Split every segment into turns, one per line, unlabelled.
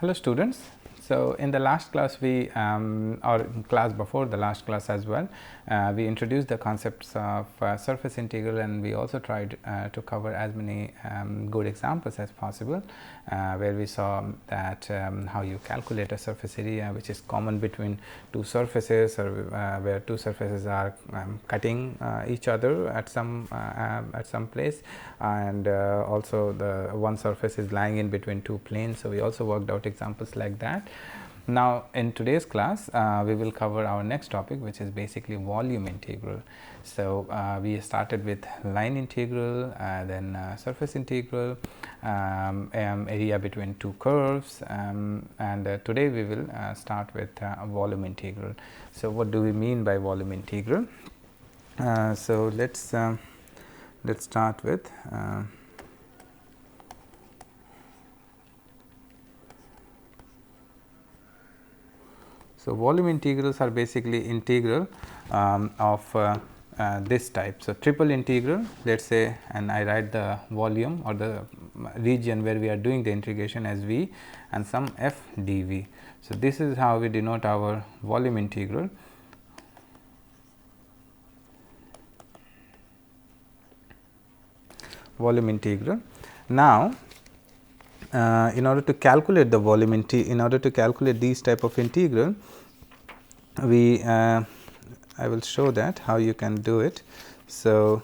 Hello students. So, in the last class we or class before the last class as well, we introduced the concepts of surface integral, and we also tried to cover as many good examples as possible, where we saw that how you calculate a surface area which is common between two surfaces, or where two surfaces are cutting each other at some place, and also the one surface is lying in between two planes. So, we also worked out examples like that. Now, in today's class we will cover our next topic, which is basically volume integral. So, we started with line integral, then surface integral, area between two curves, and today we will start with volume integral. So, what do we mean by volume integral? So, let's start with so volume integrals are basically integral of this type. So, triple integral, let us say, and I write the volume or the region where we are doing the integration as V and some f dV. So, this is how we denote our volume integral. Volume integral. Now, in order to calculate the volume in order to calculate these type of integral, we I will show that how you can do it. So,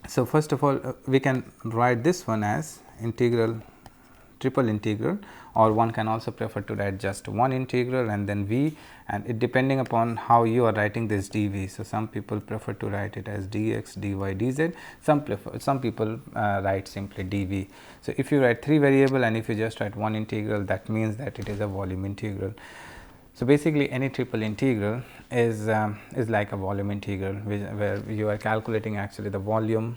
first of all, we can write this one as integral, triple integral, or one can also prefer to write just one integral and then V, and it depending upon how you are writing this dV. So, some people prefer to write it as dx, dy, dz, some people write simply dV. So, if you write three variable and if you just write one integral, that means that it is a volume integral. So, basically any triple integral is like a volume integral, where you are calculating actually the volume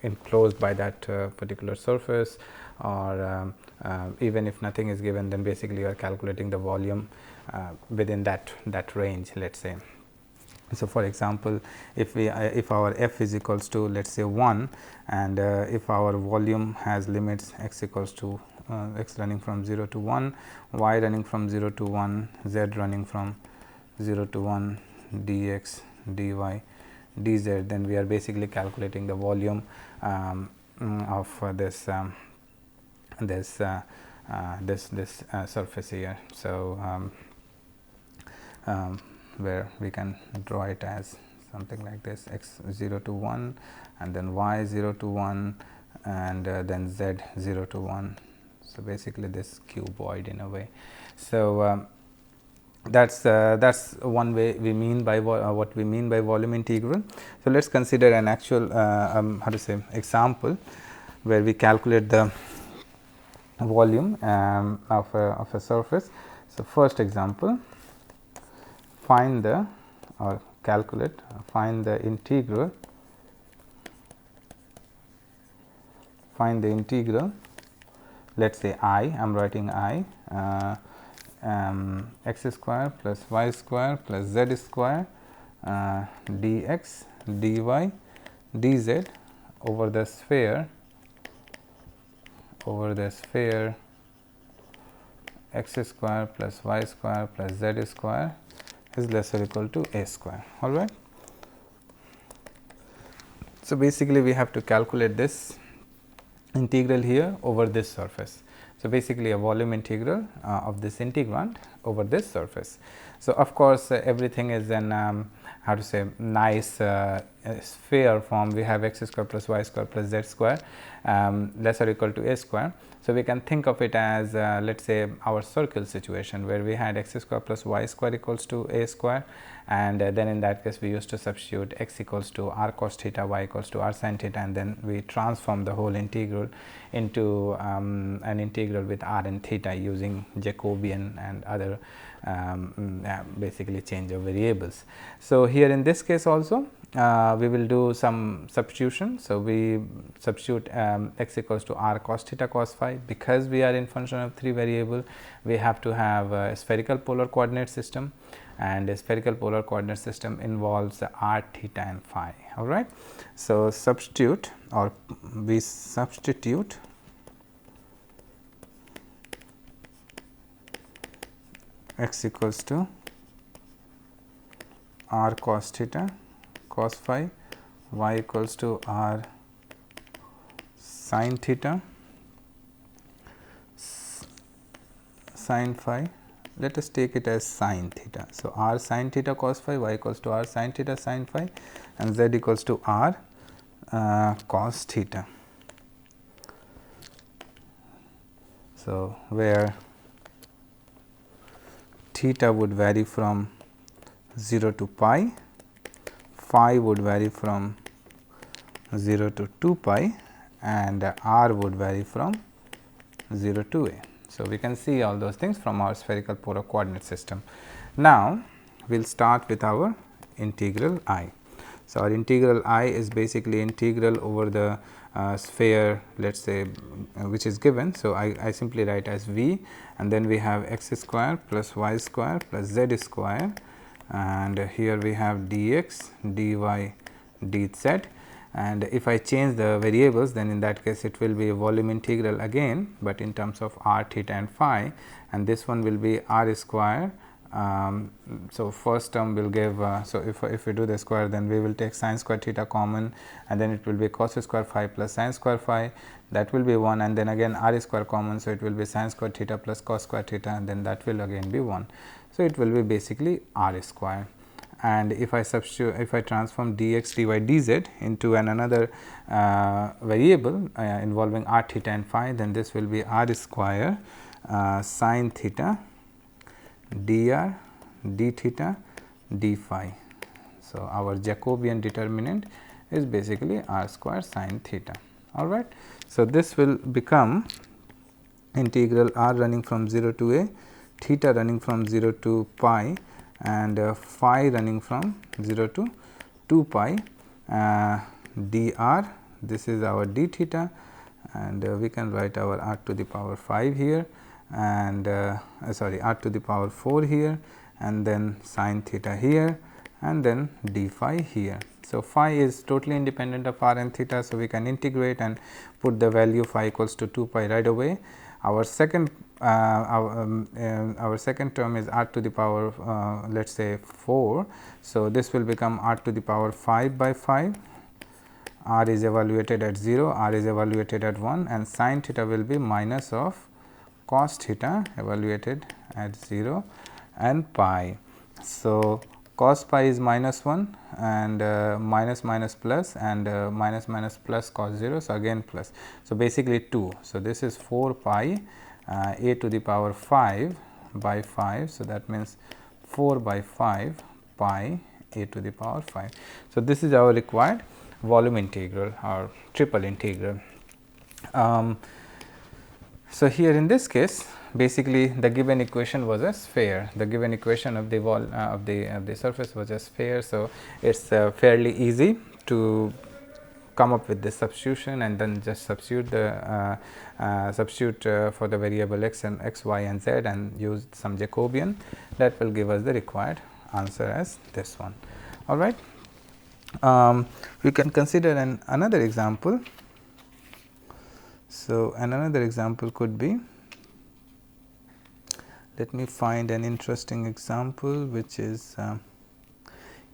enclosed by that particular surface, or even if nothing is given, then basically you are calculating the volume within that range, let us say. So, for example, if we if our f is equals to, let us say 1, and if our volume has limits x equals to x running from 0 to 1, y running from 0 to 1, z running from 0 to 1, dx, dy, dz, then we are basically calculating the volume of this surface here. So, where we can draw it as something like this: x 0 to 1, and then y 0 to 1, and then z 0 to 1. So, basically this cuboid in a way. So, that's one way we mean by what we mean by volume integral. So, let us consider an actual how to say example where we calculate the volume of a surface. So, first example, find the or calculate find the integral let us say I am writing I x square plus y square plus z square dx, dy, dz over the sphere x square plus y square plus z square is less or equal to a square. All right. So, basically we have to calculate this integral here over this surface. So, basically a volume integral of this integrand over this surface. So, of course, everything is in how to say nice sphere form. We have x square plus y square plus z square less or equal to a square. So, we can think of it as let us say our circle situation, where we had x square plus y square equals to a square, and then in that case we used to substitute x equals to r cos theta, y equals to r sin theta, and then we transform the whole integral into an integral with r and theta using Jacobian and other basically change of variables. So, here in this case also we will do some substitution. So, we substitute x equals to r cos theta cos phi. Because we are in function of three variable, we have to have a spherical polar coordinate system, and a spherical polar coordinate system involves r, theta and phi. All right. So, substitute or we substitute x equals to r cos theta cos phi, y equals to r sin theta sin phi. Let us take it as sin theta. So, r sin theta cos phi, y equals to r sin theta sin phi, and z equals to r cos theta. So, where theta would vary from 0 to pi, phi would vary from 0 to 2 pi, and r would vary from 0 to a. So, we can see all those things from our spherical polar coordinate system. Now, we will start with our integral I. So, our integral I is basically integral over the sphere, let us say which is given. So, I simply write as v, and then we have x square plus y square plus z square, and here we have dx, dy, dz. And if I change the variables, then in that case it will be a volume integral again, but in terms of r, theta and phi, and this one will be r square. So, first term will give, so if we do the square, then we will take sin square theta common, and then it will be cos square phi plus sin square phi, that will be 1, and then again r square common. So, it will be sin square theta plus cos square theta, and then that will again be 1. So, it will be basically r square. And if I substitute, if I transform dx, dy, dz into another variable involving r, theta and phi, then this will be r square sin theta dr, d theta, d phi. So, our Jacobian determinant is basically r square sin theta. All right. So, this will become integral r running from 0 to a, theta running from 0 to pi, and phi running from 0 to 2 pi dr. This is our d theta, and we can write our r to the power 5 here, and sorry, r to the power 4 here, and then sin theta here, and then d phi here. So, phi is totally independent of r and theta. So, we can integrate and put the value phi equals to 2 pi right away. Our second term is r to the power let us say 4. So, this will become r to the power 5 by 5, r is evaluated at 0, r is evaluated at 1, and sin theta will be minus of cos theta evaluated at 0 and pi. So, cos pi is minus 1, and minus minus plus, and minus minus plus cos 0. So, again plus. So, basically 2. So, this is 4 pi a to the power 5 by 5. So, that means 4 by 5 pi a to the power 5. So, this is our required volume integral or triple integral. So, here in this case, basically the given equation was a sphere. The given equation of the wall of the surface was a sphere. So, it is fairly easy to come up with this substitution, and then just substitute the for the variable x and x, y and z, and use some Jacobian. That will give us the required answer as this one. All right. We can consider another example. So, another example could be, let me find an interesting example which is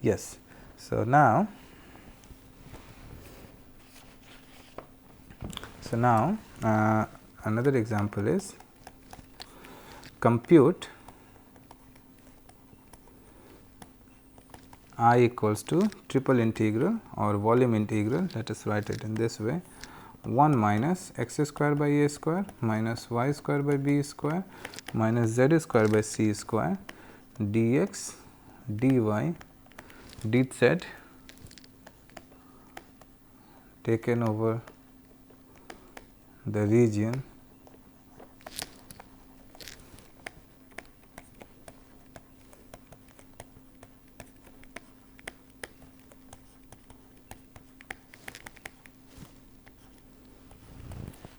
yes. So, now another example is compute I equals to triple integral or volume integral. Let us write it in this way: 1 minus x square by a square minus y square by b square minus z square by c square dx, dy, dz taken over the region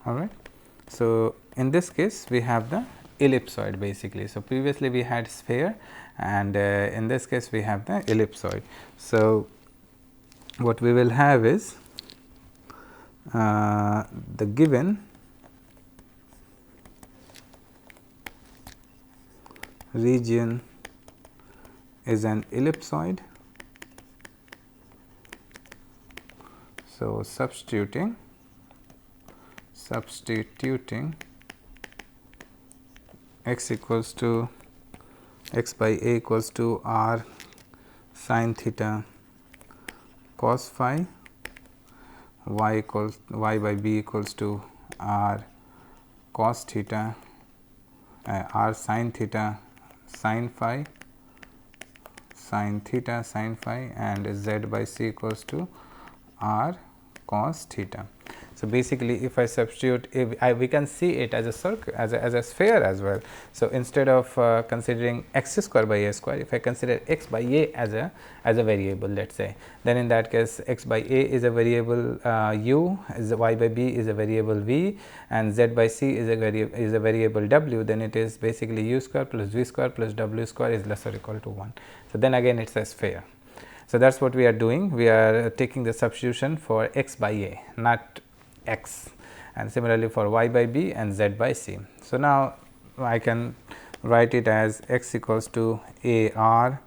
all right. So, in this case we have the ellipsoid basically. So, previously we had sphere, and in this case we have the ellipsoid. So, what we will have is the given region is an ellipsoid. So, substituting x equals to x by a equals to r sin theta cos phi, y by b equals to r cos theta r sin theta sin phi and z by c equals to r cos theta. So, basically if I substitute, we can see it as a circle, as a sphere as well. So, instead of considering x square by a square, if I consider x by a as a variable, let us say, then in that case x by a is a variable u, y by b is a variable v, and z by c is a variable w, then it is basically u square plus v square plus w square is less or equal to 1. So, then again it is a sphere. So, that is what we are doing. We are taking the substitution for x by a, not x, and similarly for y by b and z by c. So, now I can write it as x equals to a r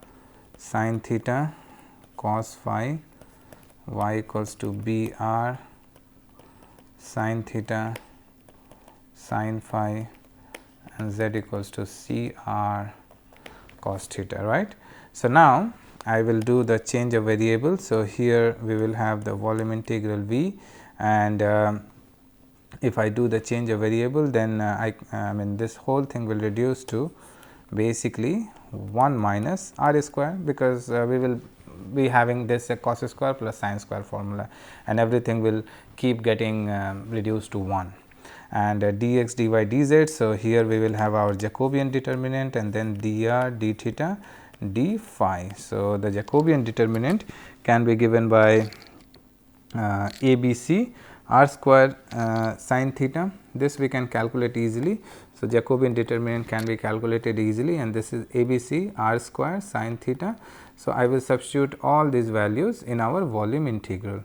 sin theta cos phi, y equals to b r sin theta sin phi, and z equals to c r cos theta, right. So, now I will do the change of variable. So, here we will have the volume integral v, and if I do the change of variable, then I mean this whole thing will reduce to basically 1 minus r square, because we will be having this cos square plus sin square formula, and everything will keep getting reduced to 1, and dx dy dz. So, here we will have our Jacobian determinant, and then dr d theta d phi. So, the Jacobian determinant can be given by ABC r square sin theta. This we can calculate easily. So, Jacobian determinant can be calculated easily, and this is ABC r square sin theta. So, I will substitute all these values in our volume integral,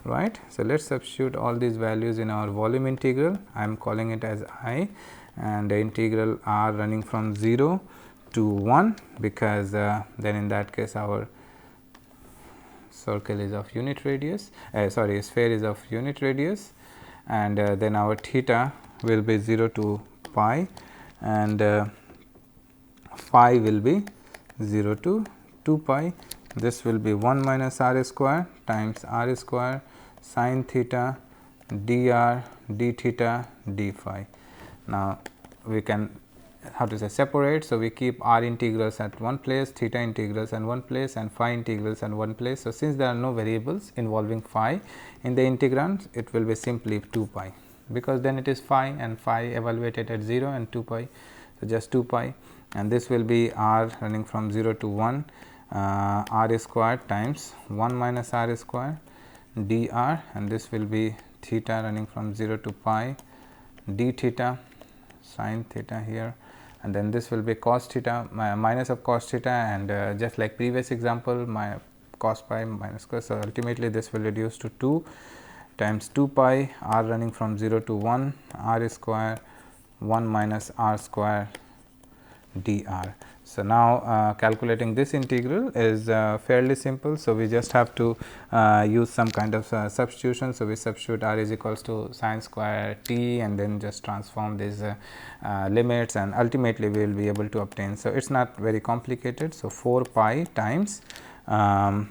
right. So, let us substitute all these values in our volume integral. I am calling it as I, and the integral r running from 0 to 1, because then in that case our circle is of unit radius, sphere is of unit radius, and then our theta will be 0 to pi, and phi will be 0 to 2 pi. This will be 1 minus r square times r square sin theta dr d theta d phi. Now, we can separate. So, we keep r integrals at one place, theta integrals at one place, and phi integrals at one place. So, since there are no variables involving phi in the integrand, it will be simply 2 pi, because then it is phi, and phi evaluated at 0 and 2 pi. So, just 2 pi, and this will be r running from 0 to 1 r square times 1 minus r square dr, and this will be theta running from 0 to pi d theta sin theta here, and then this will be cos theta minus of cos theta, and just like previous example, my cos pi minus cos. So, ultimately this will reduce to 2 times 2 pi r running from 0 to 1 r square 1 minus r square dr. So, now calculating this integral is fairly simple. So, we just have to use some kind of substitution. So, we substitute r is equals to sin square t, and then just transform these limits, and ultimately we will be able to obtain. So, it is not very complicated. So, 4 pi times where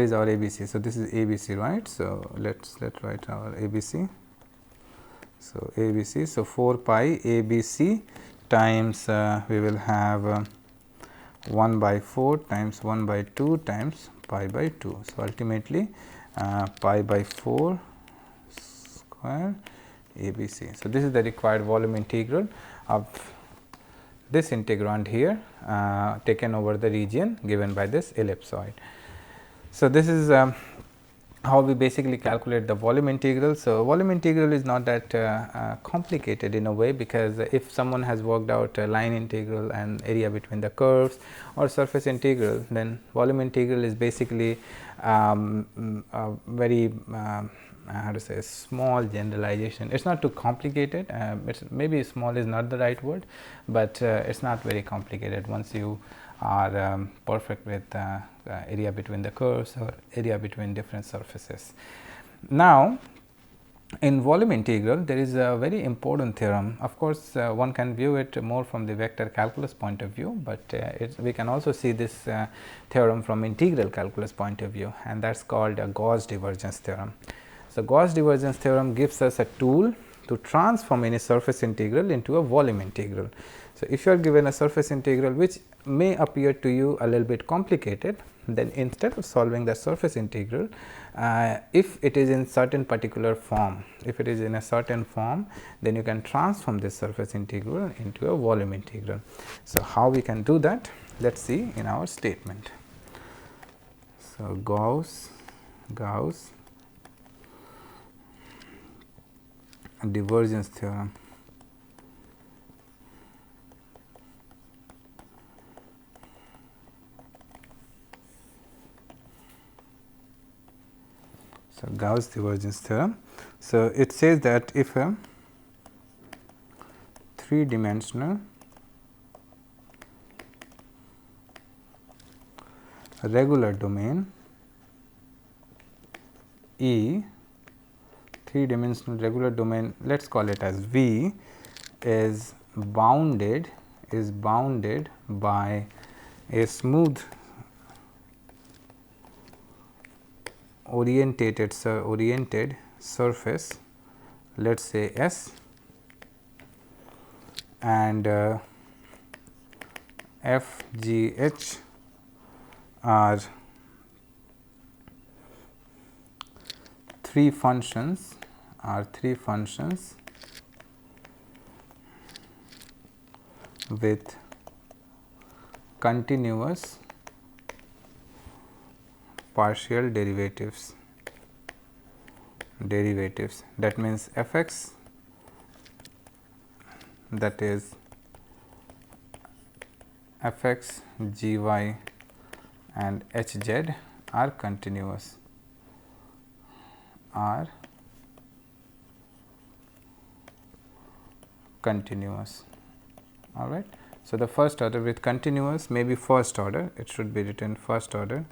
is our ABC? So, this is ABC, right. So, let's write our ABC. So, ABC. So, 4 pi ABC times we will have 1 by 4 times 1 by 2 times pi by 2. So, ultimately pi by 4 square ABC. So, this is the required volume integral of this integrand here taken over the region given by this ellipsoid. So, this is how we basically calculate the volume integral. So, volume integral is not that complicated in a way, because if someone has worked out a line integral and area between the curves or surface integral, then volume integral is basically a very how to say, small generalization. It is not too complicated, it's maybe small is not the right word, but it is not very complicated once you are perfect with area between the curves or area between different surfaces. Now, in volume integral, there is a very important theorem. Of course, one can view it more from the vector calculus point of view, but we can also see this theorem from integral calculus point of view, and that is called a Gauss divergence theorem. So, Gauss divergence theorem gives us a tool to transform any surface integral into a volume integral. So, if you are given a surface integral which may appear to you a little bit complicated, then instead of solving the surface integral, if it is in certain particular form, if it is in a certain form, then you can transform this surface integral into a volume integral. So, how we can do that? Let us see in our statement. So, Gauss divergence theorem. So, Gauss divergence theorem. So, it says that if a three-dimensional regular domain E, three-dimensional regular domain, let us call it as V, is bounded by a smooth oriented surface, let us say S, and F, G, H are three functions with continuous partial derivatives. That means, f x, that is f x, g y and h z are continuous, all right. So, the first order with continuous, maybe first order, it should be written first order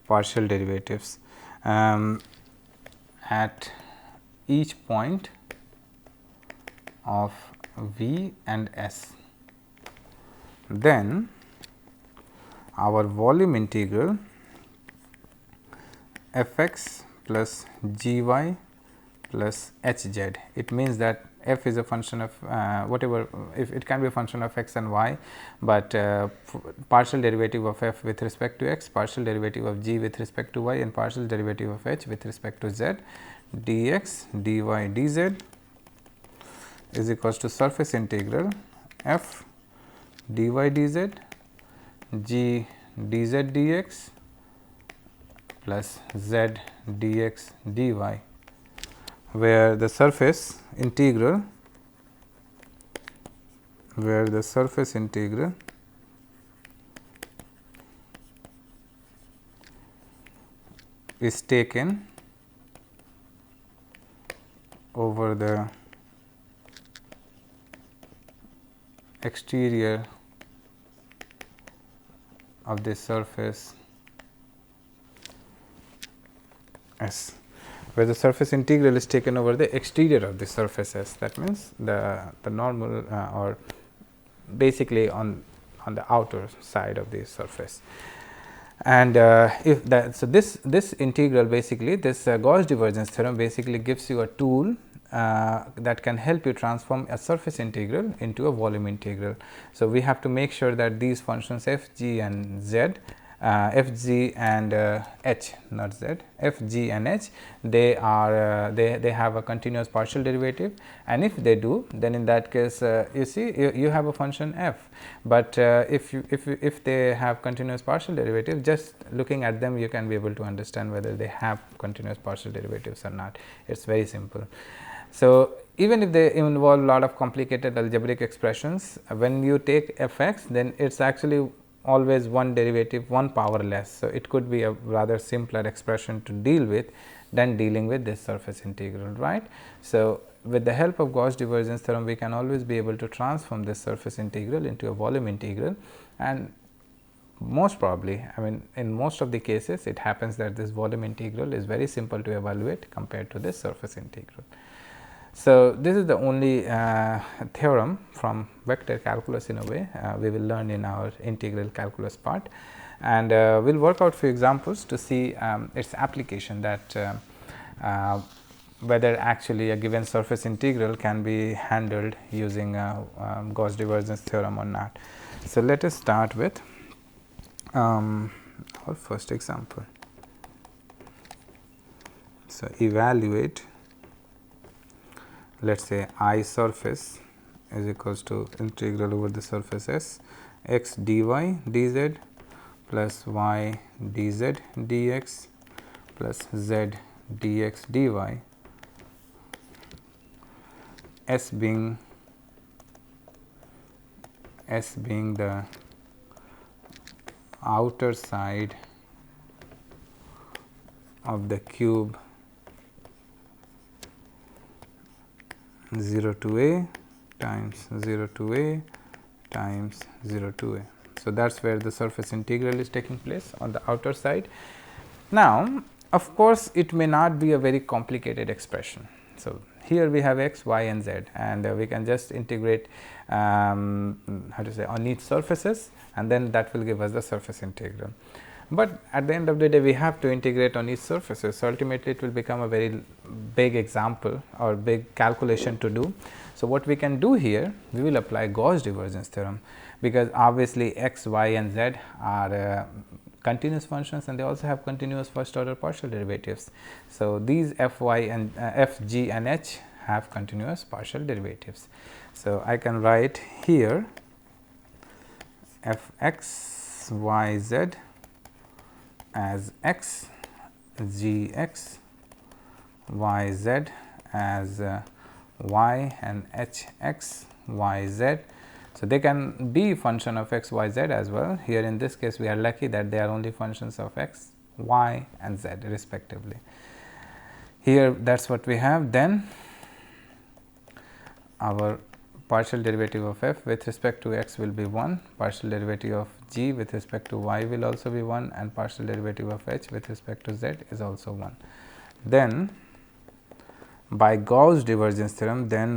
partial derivatives at each point of V and S. Then our volume integral f x plus g y plus h z. It means that f is a function of whatever, if it can be a function of x and y, but partial derivative of f with respect to x, partial derivative of g with respect to y, and partial derivative of h with respect to z, dx, dy, dz is equals to surface integral f dy dz g dz dx plus z dx dy, where the surface integral is taken over the exterior of this surface S, where the surface integral is taken over the exterior of the surface S. That means, the normal or basically on the outer side of the surface. And if that, so this integral basically, this Gauss divergence theorem basically gives you a tool that can help you transform a surface integral into a volume integral. So, we have to make sure that these functions f, g and z f, g and h, not z, f, g and h, they are they have a continuous partial derivative, and if they do, then in that case you see you have a function f, but if they have continuous partial derivative, just looking at them you can be able to understand whether they have continuous partial derivatives or not. It is very simple. So, even if they involve a lot of complicated algebraic expressions, when you take f x, then it is actually always one derivative, one power less. So, it could be a rather simpler expression to deal with than dealing with this surface integral, right. So, with the help of Gauss divergence theorem, we can always be able to transform this surface integral into a volume integral, and most probably, I mean, in most of the cases it happens that this volume integral is very simple to evaluate compared to this surface integral. So, this is the only theorem from vector calculus in a way we will learn in our integral calculus part, and we will work out few examples to see its application, that whether actually a given surface integral can be handled using Gauss divergence theorem or not. So, let us start with our first example. So, evaluate, let us say I surface is equals to integral over the surface S x dy dz plus y dz dx plus z dx dy, S being the outer side of the cube 0 to a times 0 to a times 0 to a. So, that is where the surface integral is taking place on the outer side. Now, of course, it may not be a very complicated expression. So, here we have x, y and z, and we can just integrate how to say on each surfaces, and then that will give us the surface integral. But at the end of the day, we have to integrate on each surfaces. So, ultimately it will become a very big example or big calculation to do. So, what we can do here, we will apply Gauss divergence theorem, because obviously x, y and z are continuous functions, and they also have continuous first order partial derivatives. So, these f, y and f, g and h have continuous partial derivatives. So, I can write here f x, y, z as x, g x, y z as y and h x, y z. So, they can be function of x, y, z as well. Here in this case, we are lucky that they are only functions of x, y and z respectively. Here that is what we have. Then our partial derivative of f with respect to x will be 1, partial derivative of g with respect to y will also be 1, and partial derivative of h with respect to z is also 1. Then by Gauss divergence theorem,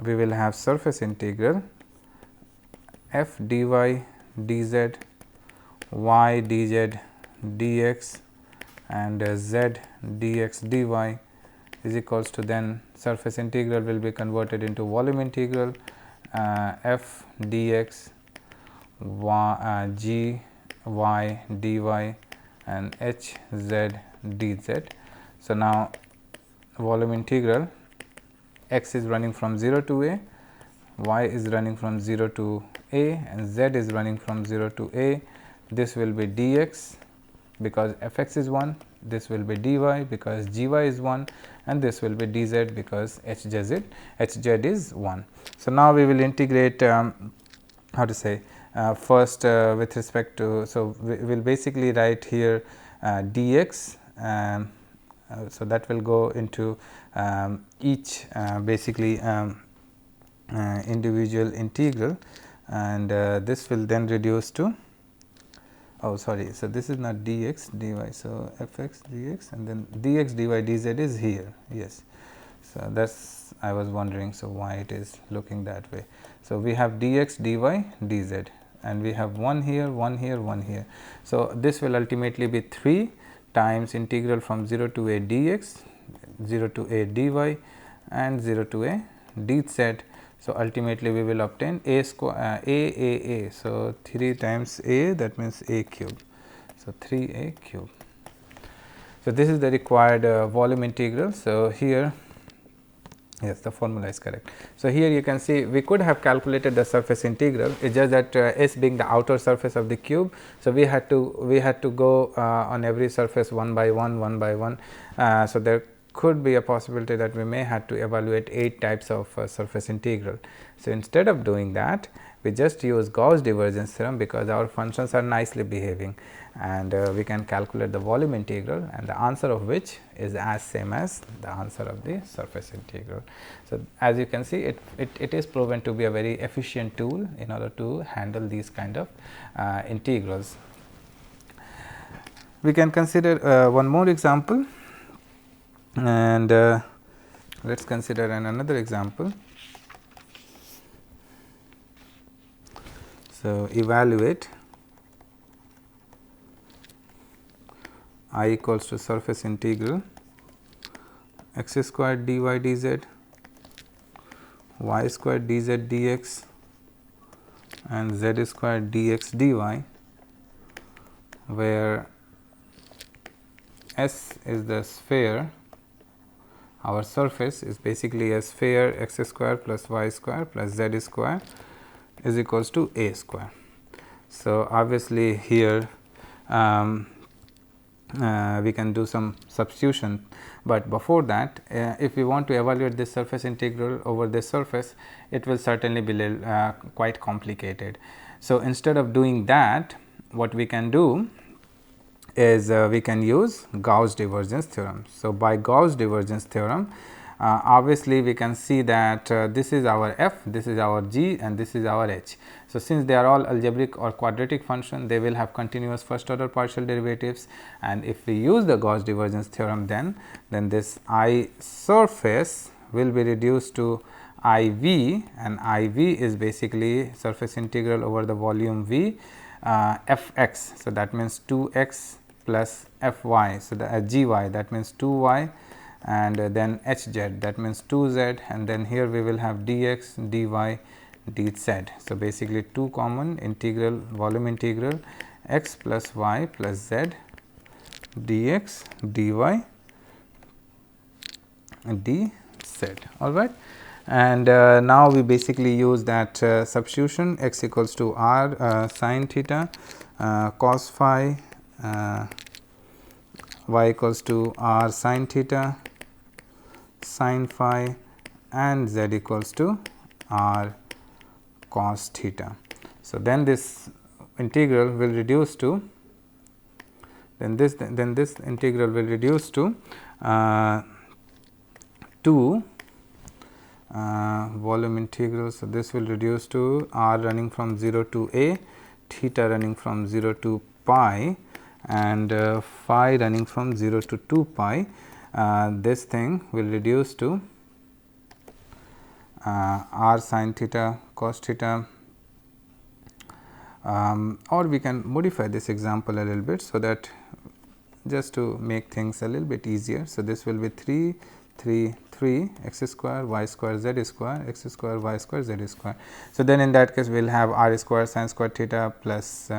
we will have surface integral f dy dz, y dz dx and z dx dy is equals to, then surface integral will be converted into volume integral f dx g y dy and h z dz. So, now volume integral, x is running from 0 to a, y is running from 0 to a and z is running from 0 to a. This will be dx because f x is 1, this will be dy because g y is 1, and this will be dz because h z is 1. So, now we will integrate how to say first with respect to, so we will basically write here dx, so that will go into each basically individual integral, and this will then reduce to, oh sorry, so this is not dx dy, so f x dx and then dx dy dz is here, yes. So, that is I was wondering, so why it is looking that way. So, we have dx dy dz and we have 1 here, 1 here, 1 here. So, this will ultimately be 3 times integral from 0 to a dx, 0 to a dy and 0 to a dz. So, ultimately we will obtain a square a. So, 3 times a, that means a cube. So, 3 a cube. So, this is the required volume integral. So, here yes, the formula is correct. So, here you can see we could have calculated the surface integral, it is just that S being the outer surface of the cube. So, we had to go on every surface one by one. So, there could be a possibility that we may have to evaluate 8 types of surface integral. So, instead of doing that, we just use Gauss divergence theorem, because our functions are nicely behaving, and we can calculate the volume integral, and the answer of which is as same as the answer of the surface integral. So, as you can see, it is proven to be a very efficient tool in order to handle these kind of integrals. We can consider one more example, and let us consider another example. So, evaluate I equals to surface integral x squared dy dz, y squared dz dx, and z squared dx dy, where S is the sphere, our surface is basically a sphere x square plus y square plus z square is equals to a square. So, obviously, here we can do some substitution, but before that if we want to evaluate this surface integral over this surface, it will certainly be quite complicated. So, instead of doing that, what we can do is we can use Gauss divergence theorem. So, by Gauss divergence theorem, obviously, we can see that this is our f, this is our g, and this is our h. So, since they are all algebraic or quadratic function, they will have continuous first order partial derivatives, and if we use the Gauss divergence theorem, then this I surface will be reduced to I v, and I v is basically surface integral over the volume v f x. So, that means 2 x plus f y. So, the g y, that means 2 y, and then h z, that means 2 z, and then here we will have dx, dy, dz. So, basically 2 common integral, volume integral x plus y plus z dx, dy, dz. All right. And now we basically use that substitution, x equals to r sin theta cos phi, y equals to r sin theta sin phi, and z equals to r cos theta. So, then this integral will reduce to this integral will reduce to 2 volume integral. So, this will reduce to r running from 0 to a, theta running from 0 to pi, and phi running from 0 to 2 pi. This thing will reduce to r sin theta cos theta, or we can modify this example a little bit, so that just to make things a little bit easier. So, this will be 3 x square y square z square x square y square z square. So, then in that case we will have r square sin square theta plus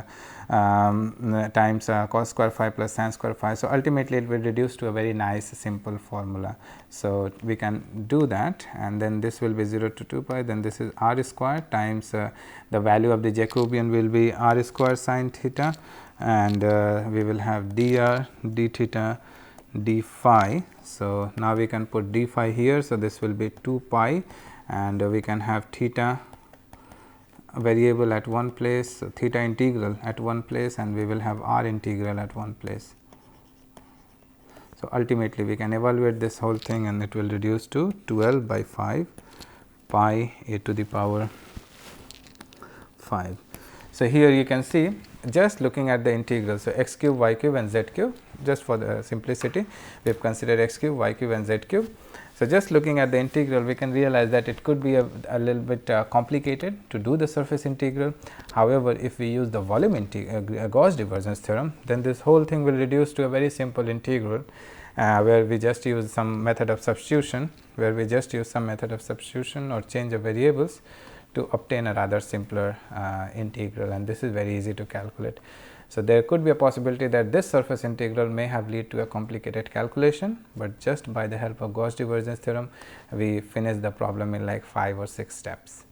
times cos square phi plus sin square phi. So, ultimately it will reduce to a very nice simple formula. So, we can do that, and then this will be 0 to 2 pi, then this is r square times the value of the Jacobian will be r square sin theta, and we will have dr d theta d phi. So, now we can put d phi here. So, this will be 2 pi, and we can have theta variable at one place, so theta integral at one place, and we will have r integral at one place. So, ultimately we can evaluate this whole thing, and it will reduce to 12 by 5 pi a to the power 5. So, here you can see, just looking at the integral. So, x cube, y cube, and z cube, just for the simplicity we have considered x cube, y cube, and z cube. So, just looking at the integral, we can realize that it could be a little bit complicated to do the surface integral. However, if we use the volume Gauss divergence theorem, then this whole thing will reduce to a very simple integral, where we just use some method of substitution, or change of variables to obtain a rather simpler integral, and this is very easy to calculate. So, there could be a possibility that this surface integral may have lead to a complicated calculation, but just by the help of Gauss divergence theorem we finish the problem in like 5 or 6 steps.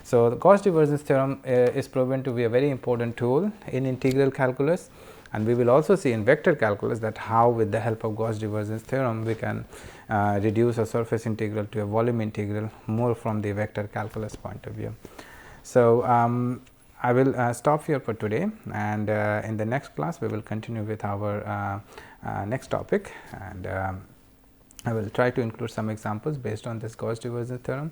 So, the Gauss divergence theorem is proven to be a very important tool in integral calculus, and we will also see in vector calculus that how with the help of Gauss divergence theorem we can reduce a surface integral to a volume integral more from the vector calculus point of view. So, I will stop here for today, and in the next class we will continue with our next topic, and I will try to include some examples based on this Gauss divergence theorem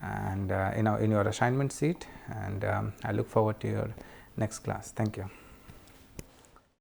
and in your assignment sheet, and I look forward to your next class. Thank you.